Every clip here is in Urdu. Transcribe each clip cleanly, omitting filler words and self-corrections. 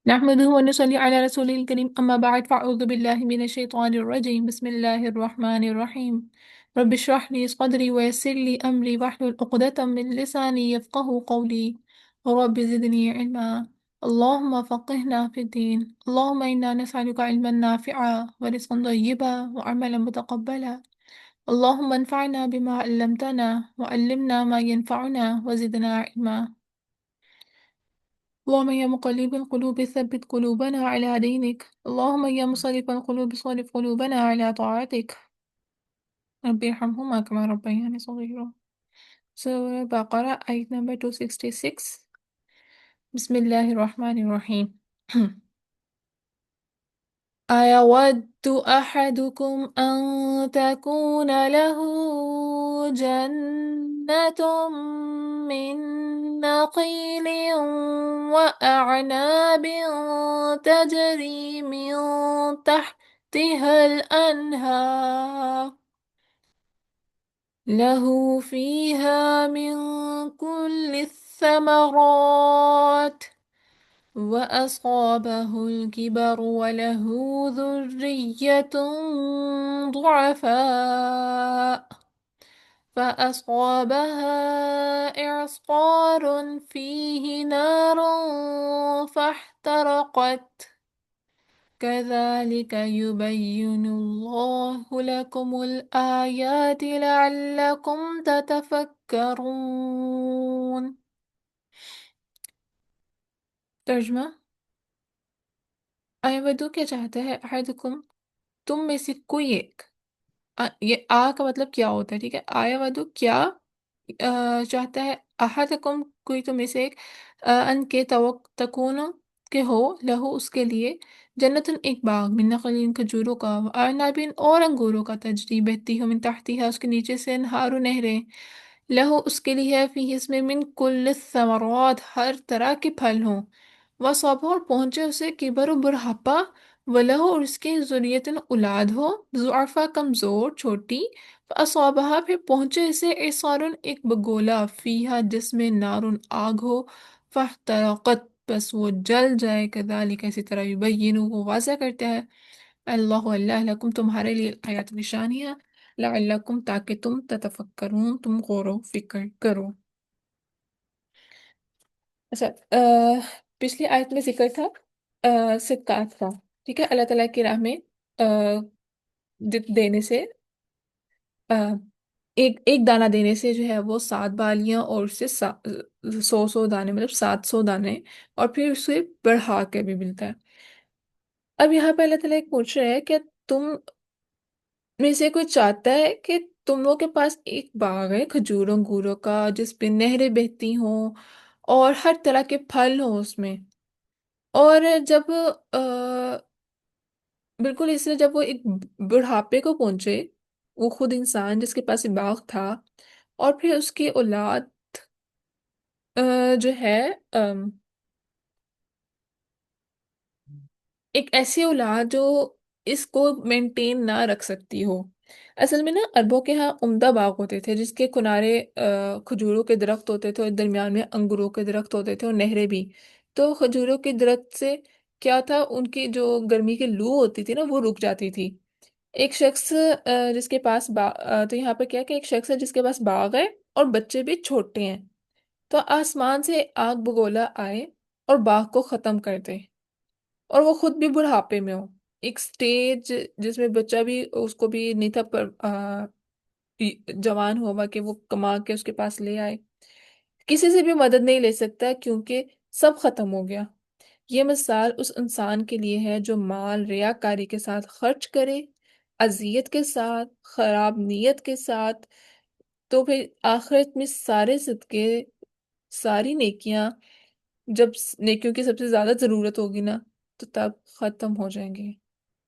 نحمده ونصلي على رسوله الكريم أما بعد فأعوذ بالله من الشيطان الرجيم بسم الله الرحمن الرحيم رب اشرح لي صدري ويسر لي أمري واحلل عقدة من لساني يفقه قولي رب زدني علما اللهم فقهنا في الدين اللهم إنا نسألك علما نافعا ورزقا طيبا وعملا متقبلا اللهم انفعنا بما علمتنا وعلمنا ما ينفعنا وزدنا علما اللهم يا مقلب القلوب ثبت قلوبنا على دينك اللهم يا مصرف القلوب صرف قلوبنا على طاعتك ربي ارحمهما كما ربياني صغيرا. Surah Baqarah ayat number 266. بسم الله الرحمن الرحيم. أيود أحدكم أن تكون له جنة من نخيل وأعناب تجري من تحتها الأنهار له فيها من كل الثمرات وأصابه الكبر وله ذرية ضعفاء فأصابها إعصار فيه نار فاحترقت كذلك يبين الله لكم الآيات لعلكم تتفكرون. ترجمہ: ایودو کیا چاہتا ہے احدکم تم میں سے کوئی ایک. یہ کا مطلب کیا ہوتا ہے، ٹھیک ہے. آیا ودو کیا چاہتا ہے، احدکم کوئی تم میں سے ایک، ان کے تکون کہ ہو لہو اس کے لیے، جنتن ایک باغ، من نخل کھجوروں کا، اعنابن اور انگوروں کا، تجری بہتی ہو، من تحتیہا اس کے نیچے سے، انہار نہریں، لہو اس کے لیے ہے، فی اس میں، من کل الثمرات ہر طرح کے پھل ہوں، وصابہ اور پہنچے اسے، کبر و بڑھاپا، ولہو اور اس کی ذریتن اولاد ہو، ضعفا کمزور چھوٹی، فاصابہا پھر پہنچے اسے، اعصارن ایک بگولا، فیہا جس میں، نارن آگ ہو، فاحترقت بس وہ جل جائے، کذالک اسی طرح، یبین وہ واضح کرتا ہے، اللہ اللہ لکم تمہارے لیے، آیات نشانیاں، لعلکم تاکہ تم تتفکرون تم غور و فکر کرو. اچھا، پچھلی آیت میں ذکر تھا صدقات کا، ٹھیک ہے، اللہ تعالیٰ کی راہ میں دینے سے، آ، ایک ایک دانہ دینے سے جو ہے وہ 7 بالیاں، اور اس سے 100 دانے، مطلب 700 دانے، اور پھر اسے بڑھا کے بھی ملتا ہے. اب یہاں پہ اللہ تعالیٰ ایک پوچھ رہا ہے کہ تم میں سے کوئی چاہتا ہے کہ تم لوگوں کے پاس ایک باغ ہے کھجوروں انگوروں کا، جس پہ نہریں بہتی ہوں اور ہر طرح کے پھل ہوں اس میں، اور جب بالکل اس سے جب وہ ایک بڑھاپے کو پہنچے، وہ خود انسان جس کے پاس یہ باغ تھا، اور پھر اس کی اولاد جو ہے، ایک ایسی اولاد جو اس کو مینٹین نہ رکھ سکتی ہو. اصل میں نا، عربوں کے ہاں عمدہ باغ ہوتے تھے جس کے کنارے کھجوروں کے درخت ہوتے تھے، اور درمیان میں انگوروں کے درخت ہوتے تھے، اور نہریں بھی. تو کھجوروں کے درخت سے کیا تھا، ان کی جو گرمی کی لو ہوتی تھی نا، وہ رک جاتی تھی. ایک شخص جس کے پاس تو یہاں پہ کیا کہ ایک شخص ہے جس کے پاس باغ ہے اور بچے بھی چھوٹے ہیں، تو آسمان سے آگ بگولا آئے اور باغ کو ختم کر دے، اور وہ خود بھی بڑھاپے میں ہو. ایک سٹیج جس میں بچہ بھی، اس کو بھی نہیں تھا پر جوان ہوا کہ وہ کما کے اس کے پاس لے آئے. کسی سے بھی مدد نہیں لے سکتا کیونکہ سب ختم ہو گیا. یہ مثال اس انسان کے لیے ہے جو مال ریاکاری کے ساتھ خرچ کرے، اذیت کے ساتھ، خراب نیت کے ساتھ، تو پھر آخرت میں سارے صدقے، ساری نیکیاں، جب نیکیوں کی سب سے زیادہ ضرورت ہوگی نا، تو تب ختم ہو جائیں گے.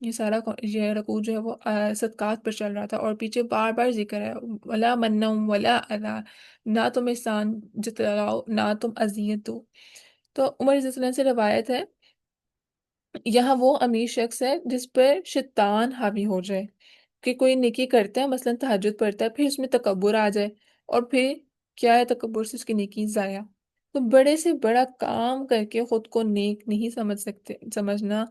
یہ سارا یہ رکوع جو ہے وہ صدقات پر چل رہا تھا، اور پیچھے بار بار ذکر ہے، ولا منم ولا اذا، نہ تم احسان جتلاؤ نہ تم اذیت دو. تو عمر رضی اللہ عنہ سے روایت ہے، یہاں وہ امیر شخص ہے جس پر شیطان حاوی ہو جائے، کہ کوئی نیکی کرتا ہے، مثلا تہجد پڑھتا ہے، پھر اس میں تکبر آ جائے، اور پھر کیا ہے، تکبر سے اس کی نیکی ضائع. تو بڑے سے بڑا کام کر کے خود کو نیک نہیں سمجھ سکتے سمجھنا.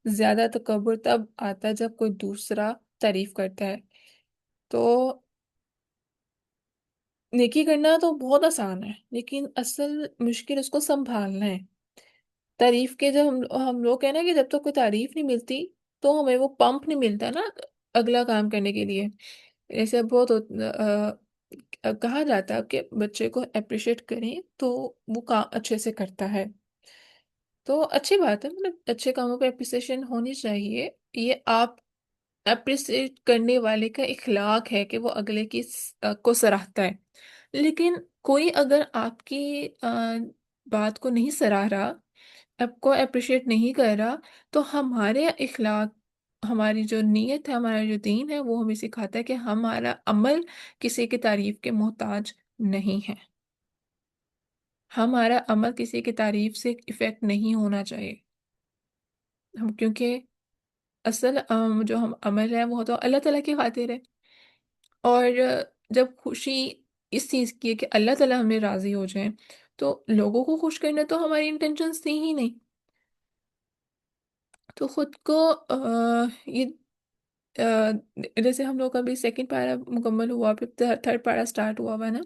زیادہ تکبر تب آتا ہے جب کوئی دوسرا تعریف کرتا ہے. تو نیکی کرنا تو بہت آسان ہے لیکن اصل مشکل اس کو سنبھالنا ہے. تعریف کے جب ہم لوگ کہنا کہ جب تک کوئی تعریف نہیں ملتی تو ہمیں وہ پمپ نہیں ملتا نا اگلا کام کرنے کے لیے. ایسے بہت کہا جاتا ہے کہ بچے کو اپریشیٹ کریں تو وہ کام اچھے سے کرتا ہے. تو اچھی بات ہے، مطلب اچھے کاموں پہ اپریسیشن ہونی چاہیے. یہ آپ اپریسیٹ کرنے والے کا اخلاق ہے کہ وہ اگلے کی کو سراہتا ہے. لیکن کوئی اگر آپ کی بات کو نہیں سراہ رہا، آپ کو اپریشیٹ نہیں کر رہا، تو ہمارے اخلاق، ہماری جو نیت ہے، ہمارا جو دین ہے، وہ ہمیں سکھاتا ہے کہ ہمارا عمل کسی کی تعریف کے محتاج نہیں ہے. ہمارا عمل کسی کی تعریف سے افیکٹ نہیں ہونا چاہیے. کیونکہ اصل جو ہم عمل ہے وہ تو اللہ تعالیٰ کی خاطر ہے. اور جب خوشی اس چیز کی ہے کہ اللہ تعالیٰ ہمیں راضی ہو جائیں، تو لوگوں کو خوش کرنا تو ہماری انٹینشنس تھی ہی نہیں. تو خود کو یہ جیسے ہم لوگ کا بھی سیکنڈ پارا مکمل ہوا، پھر تھرڈ پارا سٹارٹ ہوا ہوا ہے نا.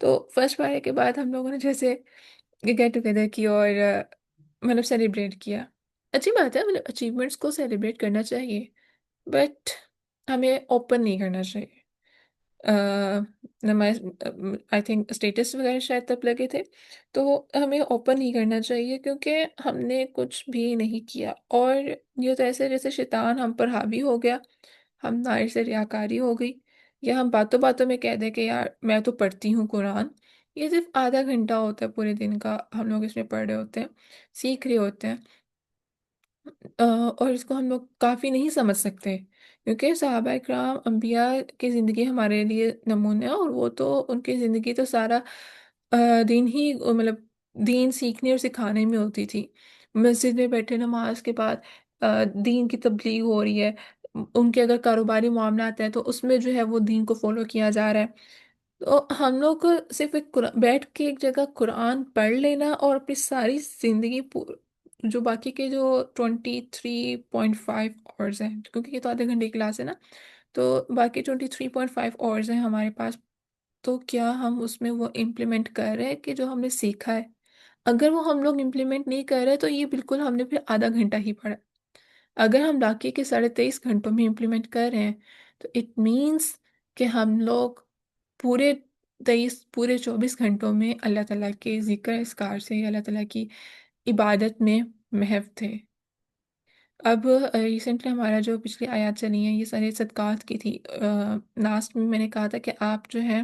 تو فرسٹ پارے کے بعد ہم لوگوں نے جیسے گیٹ ٹوگیدر کی اور مطلب سیلیبریٹ کیا. اچھی بات ہے، مطلب اچیومنٹس کو سیلیبریٹ کرنا چاہیے، بٹ ہمیں اوپن نہیں کرنا چاہیے. آئی تھنک اسٹیٹس وغیرہ شاید تب لگے تھے، تو ہمیں اوپن نہیں کرنا چاہیے کیونکہ ہم نے کچھ بھی نہیں کیا. اور یہ تو ایسے جیسے شیطان ہم پر حاوی ہو گیا، ہمارے سے ریاکاری ہو گئی، یا ہم باتوں باتوں میں کہہ دیں کہ یار میں تو پڑھتی ہوں قرآن. یہ صرف آدھا گھنٹہ ہوتا ہے پورے دن کا، ہم لوگ اس میں پڑھ رہے ہوتے ہیں، سیکھ رہے ہوتے ہیں. اور اس کو ہم لوگ کافی نہیں سمجھ سکتے کیونکہ صحابہ کرام انبیاء کی زندگی ہمارے لیے نمونہ ہے، اور وہ تو ان کی زندگی تو سارا دین ہی مطلب دین سیکھنے اور سکھانے میں ہوتی تھی. مسجد میں بیٹھے نماز کے بعد دین کی تبلیغ ہو رہی ہے. ان کے اگر کاروباری معاملات ہیں تو اس میں جو ہے وہ دین کو فالو کیا جا رہا ہے. تو ہم لوگ کو صرف ایک بیٹھ کے ایک جگہ قرآن پڑھ لینا اور اپنی ساری زندگی جو باقی کے جو 23.5 آورز ہیں، کیونکہ یہ تو آدھے گھنٹے کی کلاس ہے نا، تو باقی 23.5 آورز ہیں ہمارے پاس. تو کیا ہم اس میں وہ امپلیمنٹ کر رہے ہیں کہ جو ہم نے سیکھا ہے؟ اگر وہ ہم لوگ امپلیمنٹ نہیں کر رہے تو یہ بالکل ہم نے پھر آدھا گھنٹہ ہی پڑھا. اگر ہم باقی کے 23.5 گھنٹوں میں امپلیمنٹ کر رہے ہیں تو اٹ مینس کہ ہم لوگ پورے 24 گھنٹوں میں اللہ تعالیٰ کے ذکر اذکار سے، اللہ تعالیٰ کی عبادت میں محو تھے. اب ریسنٹلی ہمارا جو پچھلی آیات چلی ہیں یہ سارے صدقات کی تھی. لاسٹ میں نے کہا تھا کہ آپ جو ہے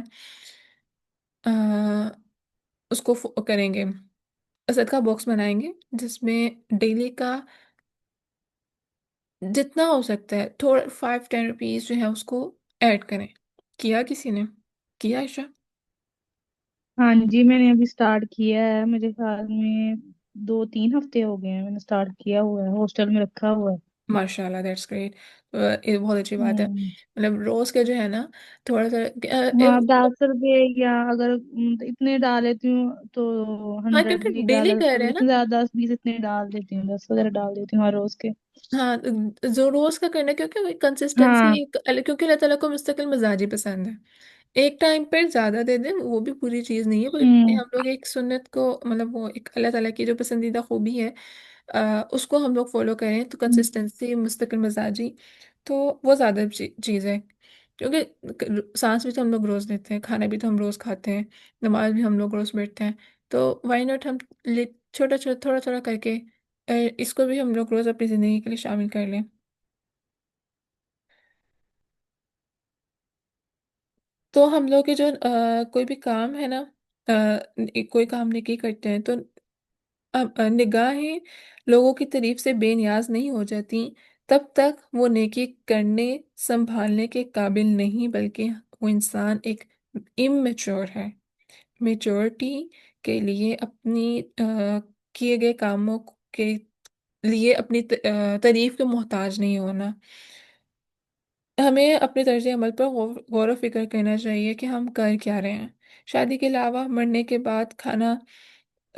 اس کو کریں گے، صدقہ باکس بنائیں گے جس میں ڈیلی کا جتنا ہو سکتا ہے تھوڑا 5-10 روپیز جو ہے اس کو ایڈ کریں. کیا کسی نے؟ کیا عائشہ؟ ہاں جی، میں نے ابھی سٹارٹ کیا ہے، میرے خیال میں 2-3 ہفتے ہو گئے ہیں میں نے سٹارٹ کیا ہوا ہے، ہاسٹل میں رکھا ہوا ہے۔ ماشاء اللہ، دیٹس گریٹ. یہ بہت اچھی بات ہے. ہوں، مطلب روز کے جو ہے نا تھوڑا سا ہاں 10 روپے، یا اگر اتنے ڈال لیتی ہوں تو ہاں 100 کیونکہ بھی ڈیلی ڈالر، کر رہے اگر ہیں نا. اتنے زیادہ 10-20 اتنے ڈال دیتی ہوں، 10 وغیرہ ڈال دیتی ہوں ہر روز کے۔ ہاں جو روز کا کرنا ہے کیونکہ ہاں۔ کنسسٹنسی، کیونکہ اللہ تعالیٰ کو مستقل مزاجی پسند ہے. ایک ٹائم پر زیادہ دے دیں وہ بھی پوری چیز نہیں ہے، بلکہ ہوں ہم لوگ ایک سنت کو، مطلب وہ ایک اللہ تعالیٰ کی جو پسندیدہ خوبی ہے اس کو ہم لوگ فالو کریں تو کنسسٹنسی، مستقل مزاجی، تو وہ زیادہ چیز ہے. کیونکہ سانس بھی تو ہم لوگ روز لیتے ہیں، کھانا بھی تو ہم روز کھاتے ہیں، نماز بھی ہم لوگ روز بیٹھتے ہیں. تو وائی ناٹ ہم چھوٹا چھوٹا تھوڑا تھوڑا کر کے اس کو بھی ہم لوگ روز اپنی زندگی کے لیے شامل کر لیں. تو ہم لوگ کے جو کوئی بھی کام ہے نا، کوئی کام نیکی کرتے ہیں تو نگاہیں لوگوں کی تعریف سے بے نیاز نہیں ہو جاتی تب تک وہ نیکی کرنے سنبھالنے کے قابل نہیں، بلکہ وہ انسان ایک اممیچور ہے. میچورٹی کے لیے اپنی کیے گئے کاموں کے لیے اپنی تعریف کے محتاج نہیں ہونا. ہمیں اپنے طرز عمل پر غور و فکر کرنا چاہیے کہ ہم کر کیا رہے ہیں. شادی کے علاوہ مرنے کے بعد کھانا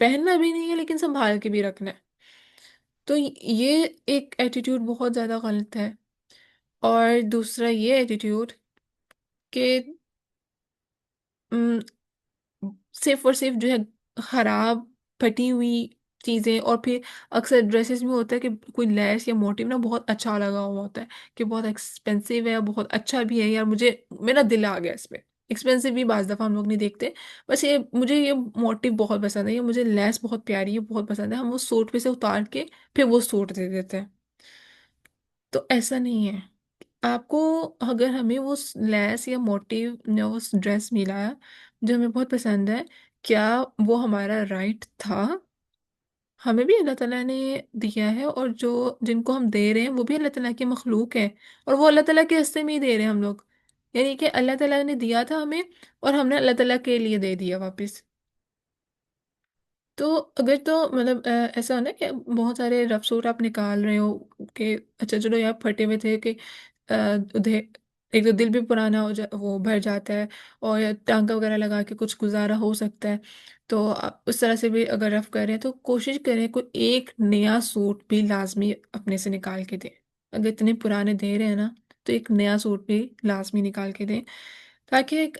پہننا بھی نہیں ہے لیکن سنبھال کے بھی رکھنا ہے. تو یہ ایک ایٹیٹیوڈ بہت زیادہ غلط ہے. اور دوسرا یہ ایٹیٹیوڈ کہ صرف اور صرف جو ہے خراب پھٹی ہوئی چیزیں. اور پھر اکثر ڈریسز میں ہوتا ہے کہ کوئی لیس یا موٹیو نا بہت اچھا لگا ہوا ہوتا ہے کہ بہت ایکسپینسو ہے، بہت اچھا بھی ہے یار، مجھے میرا دل آ گیا اس پہ. ایکسپینسو بھی بعض دفعہ ہم لوگ نہیں دیکھتے. بس یہ مجھے یہ موٹیو بہت پسند ہے، یہ مجھے لیس بہت پیاری ہے، بہت پسند ہے، ہم وہ سوٹ پہ سے اتار کے پھر وہ سوٹ دے دیتے ہیں. تو ایسا نہیں ہے. آپ کو اگر ہمیں وہ لیس یا موٹیو یا وہ ڈریس ملا ہے جو ہمیں بہت پسند ہے، کیا وہ ہمارا رائٹ تھا؟ ہمیں بھی اللہ تعالیٰ نے دیا ہے، اور جو جن کو ہم دے رہے ہیں وہ بھی اللہ تعالیٰ کی مخلوق ہے، اور وہ اللہ تعالیٰ کے حصے میں ہی دے رہے ہیں ہم لوگ. یعنی کہ اللہ تعالیٰ نے دیا تھا ہمیں، اور ہم نے اللہ تعالیٰ کے لیے دے دیا واپس. تو اگر تو مطلب ایسا ہونا کہ بہت سارے رف سوٹ آپ نکال رہے ہو کہ اچھا چلو یار پھٹے ہوئے تھے کہ ایک تو دل بھی پرانا وہ بھر جاتا ہے، اور یا ٹانکا وغیرہ لگا کے کچھ گزارا ہو سکتا ہے. تو آپ اس طرح سے بھی اگر رف کریں تو کوشش کریں کوئی ایک نیا سوٹ بھی لازمی اپنے سے نکال کے دیں. اگر اتنے پرانے دے رہے ہیں نا تو ایک نیا سوٹ بھی لازمی نکال کے دیں، تاکہ ایک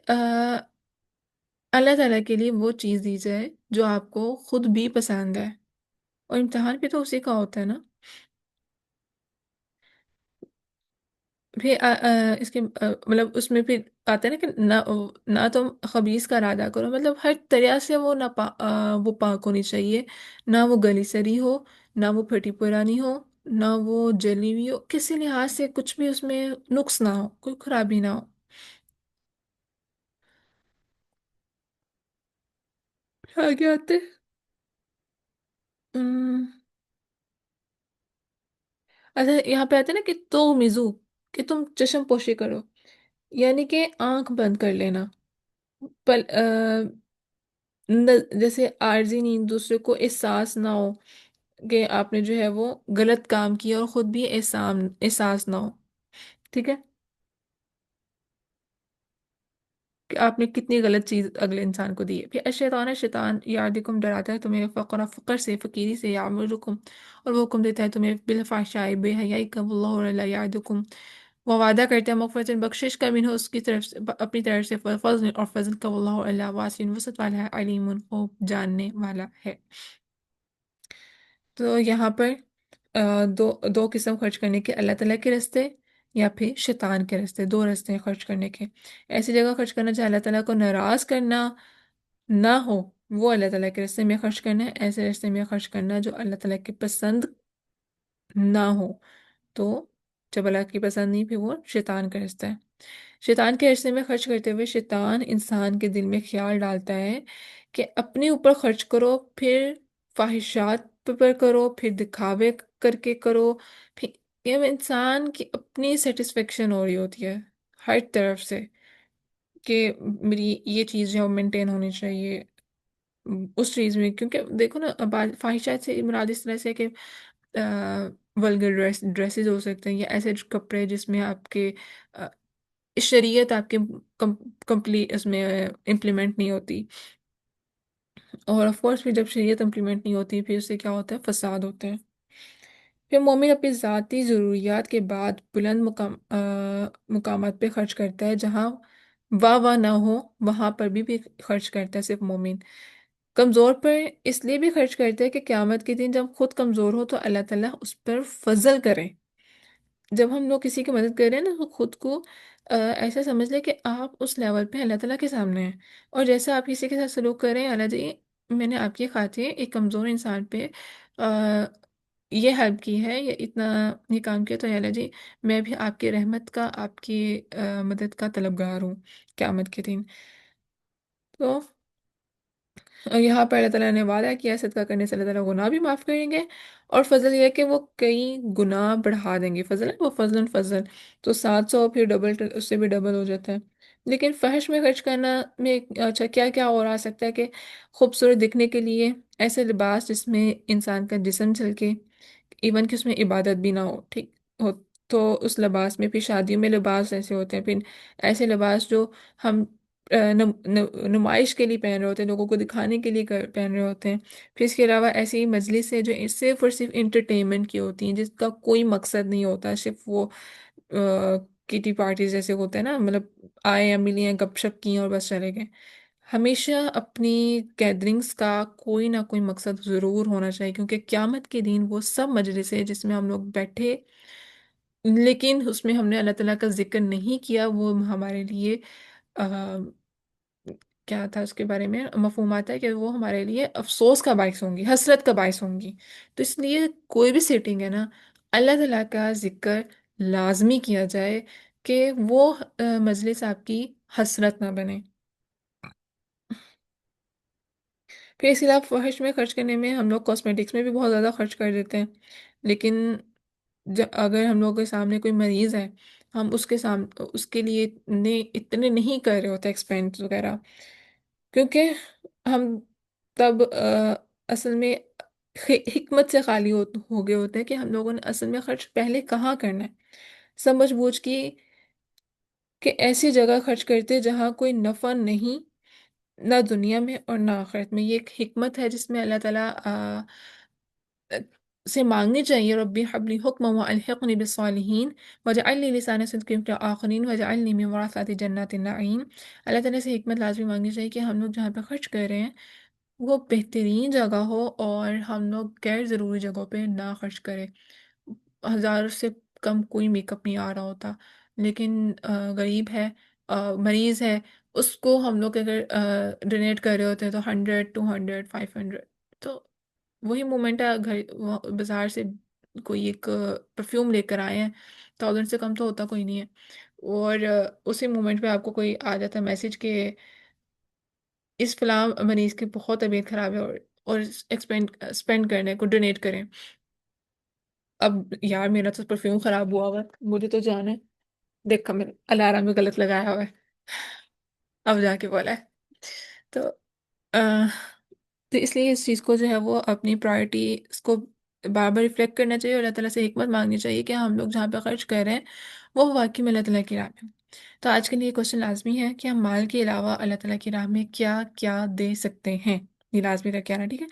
اللہ تعالیٰ کے لیے وہ چیز دی جائے جو آپ کو خود بھی پسند ہے. اور امتحان بھی تو اسی کا ہوتا ہے نا. پھر اس کے مطلب اس میں پھر آتا ہے نا کہ نہ تم خبیث کا ارادہ کرو، مطلب ہر طرح سے وہ نہ وہ پاک ہونی چاہیے. نہ وہ گلی سڑی ہو، نہ وہ پھٹی پرانی ہو، نہ وہ جلی ہوئی ہو، کسی لحاظ سے کچھ بھی اس میں نقص نہ ہو، کوئی خرابی نہ ہو. آگے آتے اچھا یہاں پہ آتے ہیں نا کہ تو مزو، کہ تم چشم پوشی کرو، یعنی کہ آنکھ بند کر لینا. پل جیسے عارضی نیند، دوسرے کو احساس نہ ہو کہ آپ نے جو ہے وہ غلط کام کیا، اور خود بھی احساس نہ ہو. ٹھیک ہے کہ آپ نے کتنی غلط چیز اگلے انسان کو دی ہے. پھر شیطان یعدکم ڈراتا ہے تمہیں فقر سے، فقیری سے، یامرکم، اور وہ حکم دیتا ہے تمہیں بالفحشاء، بے حیائی کا، واللہ لا یعدکم، وہ وعدہ کرتا ہے مغفرت بخشش کا، منہ اس کی طرف سے، اپنی طرف سے، فضل اور فضل کا، واللہ اللہ واسع وسعت والا ہے، علیم خوب جاننے والا ہے. تو یہاں پر دو دو قسم خرچ کرنے کے: اللہ تعالیٰ کے رستے یا پھر شیطان کے رستے. دو رستے ہیں خرچ کرنے کے. ایسی جگہ خرچ کرنا جہاں اللہ تعالیٰ کو ناراض کرنا نہ ہو، وہ اللہ تعالیٰ کے رستے میں خرچ کرنا ہے. ایسے رستے میں خرچ کرنا جو اللہ تعالیٰ کی پسند نہ ہو. تو جب اللہ کی پسند نہیں، پھر وہ شیطان کا رستہ ہے. شیطان کے رستے میں خرچ کرتے ہوئے شیطان انسان کے دل میں خیال ڈالتا ہے کہ اپنے اوپر خرچ کرو، پھر فواہشات پر کرو، پھر دکھاوے کر کے کرو. پھر یہ انسان کی اپنی سیٹسفیکشن ہو رہی ہوتی ہے ہر طرف سے کہ میری یہ چیز جو ہے مینٹین ہونی چاہیے اس چیز میں. کیونکہ دیکھو نا فواہشات سے مراد اس طرح سے کہ ولگر ڈریسز ہو سکتے ہیں، یا ایسے کپڑے جس میں آپ کے شریعت آپ کے کمپلیٹ اس میں امپلیمنٹ نہیں ہوتی. اور آف کورس پھر جب شریعت امپلیمنٹ نہیں ہوتی پھر اس سے کیا ہوتا ہے، فساد ہوتے ہیں. پھر مومن اپنی ذاتی ضروریات کے بعد بلند مقامات پہ خرچ کرتا ہے. جہاں واہ نہ ہو وہاں پر بھی خرچ کرتا ہے. صرف مومن کمزور پر اس لیے بھی خرچ کرتا ہے کہ قیامت کے دن جب خود کمزور ہو تو اللہ تعالیٰ اس پر فضل کرے. جب ہم لوگ کسی کی مدد کر رہے ہیں نا تو خود کو ایسا سمجھ لیں کہ آپ اس لیول پہ اللہ تعالیٰ کے سامنے ہیں، اور جیسا آپ کسی کے ساتھ سلوک کر رہے ہیں، اللہ جی میں نے آپ کی خاطر ایک کمزور انسان پہ یہ ہیلپ کی ہے، یا اتنا یہ کام کیا، تو یا اللہ جی میں بھی آپ کی رحمت کا، آپ کی مدد کا طلبگار ہوں قیامت کے دن. تو اور یہاں پر اللہ تعالیٰ نے وعدہ کیا صدقہ کرنے سے اللہ تعالیٰ گناہ بھی معاف کریں گے، اور فضل یہ ہے کہ وہ کئی گناہ بڑھا دیں گے. فضل ہے وہ فضل فضل، تو 700 پھر ڈبل، اس سے بھی ڈبل ہو جاتا ہے. لیکن فحش میں خرچ کرنا میں اچھا کیا کیا اور آ سکتا ہے کہ خوبصورت دکھنے کے لیے ایسے لباس جس میں انسان کا جسم جھلکے، ایون کہ اس میں عبادت بھی نہ ہو، ٹھیک ہو، تو اس لباس میں. پھر شادیوں میں لباس ایسے ہوتے ہیں، پھر ایسے لباس جو ہم نمائش کے لیے پہن رہے ہوتے ہیں، لوگوں کو دکھانے کے لیے پہن رہے ہوتے ہیں. پھر اس کے علاوہ ایسی مجلس ہے جو صرف اور صرف انٹرٹینمنٹ کی ہوتی ہیں، جس کا کوئی مقصد نہیں ہوتا، صرف وہ کٹی پارٹیز جیسے ہوتے ہیں نا، مطلب آئے ہیں، ملی ہیں، گپ شپ کی ہیں اور بس چلے گئے. ہمیشہ اپنی گیدرنگس کا کوئی نہ کوئی مقصد ضرور ہونا چاہیے، کیونکہ قیامت کے دن وہ سب مجلس ہے جس میں ہم لوگ بیٹھے لیکن اس میں ہم نے اللہ تعالیٰ کا ذکر نہیں کیا، وہ ہمارے لیے کیا تھا اس کے بارے میں مفہوم آتا ہے کہ وہ ہمارے لیے افسوس کا باعث ہوں گی، حسرت کا باعث ہوں گی. تو اس لیے کوئی بھی سیٹنگ ہے نا، اللہ تعالیٰ کا ذکر لازمی کیا جائے کہ وہ مجلس آپ کی حسرت نہ بنے. پھر اس کے علاوہ فحش میں خرچ کرنے میں ہم لوگ کاسمیٹکس میں بھی بہت زیادہ خرچ کر دیتے ہیں. لیکن اگر ہم لوگوں کے سامنے کوئی مریض ہے، ہم اس کے سامنے اس کے لیے اتنے نہیں کر رہے ہوتے ایکسپینس وغیرہ، کیونکہ ہم تب اصل میں حکمت سے خالی ہو گئے ہوتے ہیں کہ ہم لوگوں نے اصل میں خرچ پہلے کہاں کرنا ہے. سمجھ بوجھ کی کہ ایسی جگہ خرچ کرتے جہاں کوئی نفع نہیں، نہ دنیا میں اور نہ آخرت میں. یہ ایک حکمت ہے جس میں اللہ تعالیٰ سے مانگنی چاہیے، ربی حبلی حکم و الحقنی بالصالحین وجعل لی لسان صدق فی الآخرین وجعلنی من ورثۃ جنات النعیم. اللہ تعالیٰ سے حکمت لازمی مانگنی چاہیے کہ ہم لوگ جہاں پہ خرچ کر رہے ہیں وہ بہترین جگہ ہو اور ہم لوگ غیر ضروری جگہوں پہ نہ خرچ کریں. 1000 سے کم کوئی میک اپ نہیں آ رہا ہوتا، لیکن غریب ہے، مریض ہے، اس کو ہم لوگ اگر ڈونیٹ کر رہے ہوتے ہیں تو 100 200 500، تو وہی مومنٹ ہے. بازار سے کوئی ایک پرفیوم لے کر آئے ہیں، 1000 سے کم تو ہوتا کوئی نہیں ہے، اور اسی مومنٹ پہ آپ کو کوئی آ جاتا ہے میسج کہ اس فلاں مریض کی بہت طبیعت خراب ہے اور اسپینڈ کرنے کو ڈونیٹ کریں. اب یار میرا تو پرفیوم خراب ہوا ہوا ہے، مجھے تو جانا ہے، دیکھا میں نے الارم میں غلط لگایا ہوا ہے، اب جا کے بولا ہے. تو آہ، تو اس لیے اس چیز کو جو ہے وہ اپنی پرائرٹی اس کو بار بار ریفلیکٹ کرنا چاہیے، اور اللہ تعالیٰ سے حکمت مانگنی چاہیے کہ ہم لوگ جہاں پہ خرچ کر رہے ہیں وہ واقعی میں اللہ تعالیٰ کی راہ میں. تو آج کے لیے کوشچن لازمی ہے کہ ہم مال کے علاوہ اللہ تعالیٰ کی راہ میں کیا کیا دے سکتے ہیں. یہ لازمی رکھ کے آنا، ٹھیک ہے.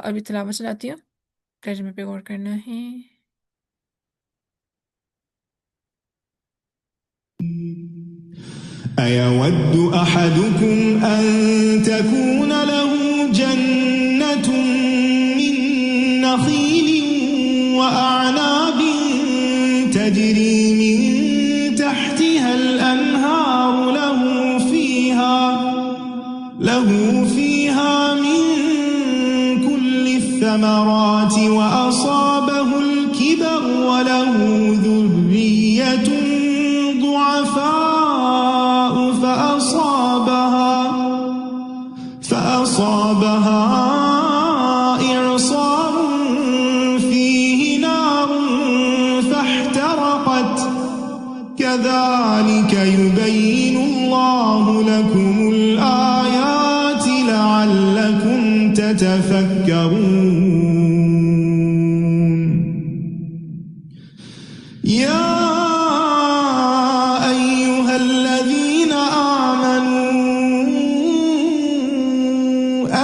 ابھی تلاوت چلاتی ہوں، ترجمے پہ غور کرنا ہے. أيود أحدكم أن تكون له جنة من نخيل وأعناب تجري من تحتها الأنهار له فيها من كل الثمرات وأصابه الكبر وله ذرية ضعفاء فأصابها إعصار فيه نار فاحترقت كذلك يبين الله لكم الآيات لعلكم تتفكرون. يا أيها الذين آمنوا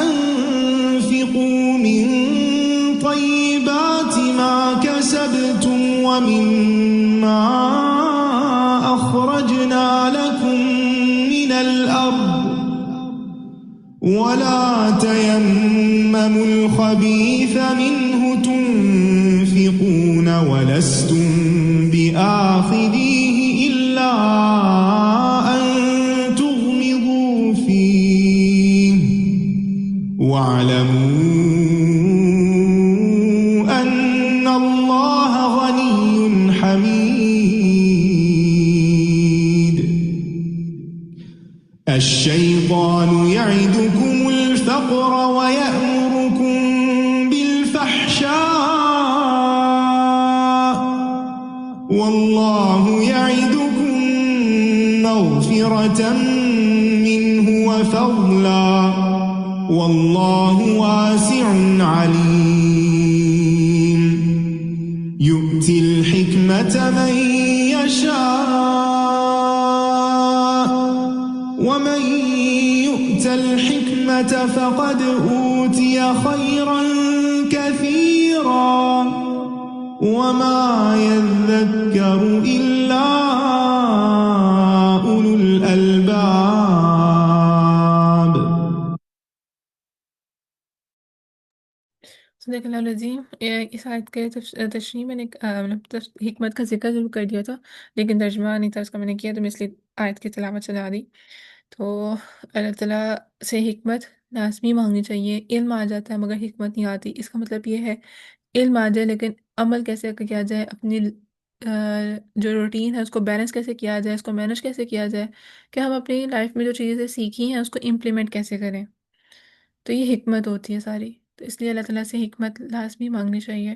أنفقوا من طيبات ما كسبتم ومما أخرجنا لكم من الأرض ولا تيمموا الخبيث منه تنفقون ولستم بآخذيه إلا أن تغمضوا فيه واعلموا أن الله غني حميد. الشيطان يعدكم الفقر ويأمركم بالفحشاء والله يعدكم مغفرة منه وفضلا والله واسع عليم. يؤتي الحكمة من يشاء ومن الحكمة فقد أوتي خيرا كثيرا وما يذكر إلا أولو الألباب. صدق اللہ العظیم۔ اس آیت کے تشریح میں نے حکمت کا ذکر ضرور کر دیا تھا، لیکن ترجمہ نہیں تھا اس کا میں نے کیا، تو میں اس لیے آیت کی تلاوت چلا دی۔ تو اللہ تعالیٰ سے حکمت لازمی مانگنی چاہیے۔ علم آ جاتا ہے مگر حکمت نہیں آتی، اس کا مطلب یہ ہے علم آ جائے لیکن عمل کیسے کیا جائے، اپنی جو روٹین ہے اس کو بیلنس کیسے کیا جائے، اس کو مینج کیسے کیا جائے، کہ ہم اپنی لائف میں جو چیزیں سیکھی ہیں اس کو امپلیمنٹ کیسے کریں، تو یہ حکمت ہوتی ہے ساری۔ تو اس لیے اللہ تعالیٰ سے حکمت لازمی مانگنی چاہیے۔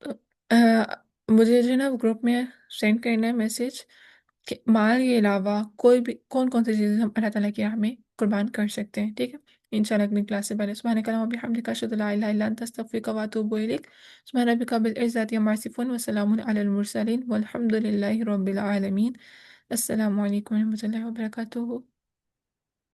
تو مجھے جو ہے نا گروپ میں سینڈ کرنا ہے میسج کہ مال کے علاوہ کوئی بھی کون کون سی چیزیں ہم اللہ تعالیٰ کی راہ میں قربان کر سکتے ہیں، ٹھیک ہے؟ انشاءاللہ اگلی کلاس سے پہلے سبحانک اللہم و بحمدک اشہد ان لا الہ الا انت استغفرک و اتوب الیک۔ سبحان ربک رب العزۃ عما یصفون وسلام علی المرسلین والحمد للہ رب العالمین۔ السلام علیکم و رحمۃ اللہ وبرکاتہ۔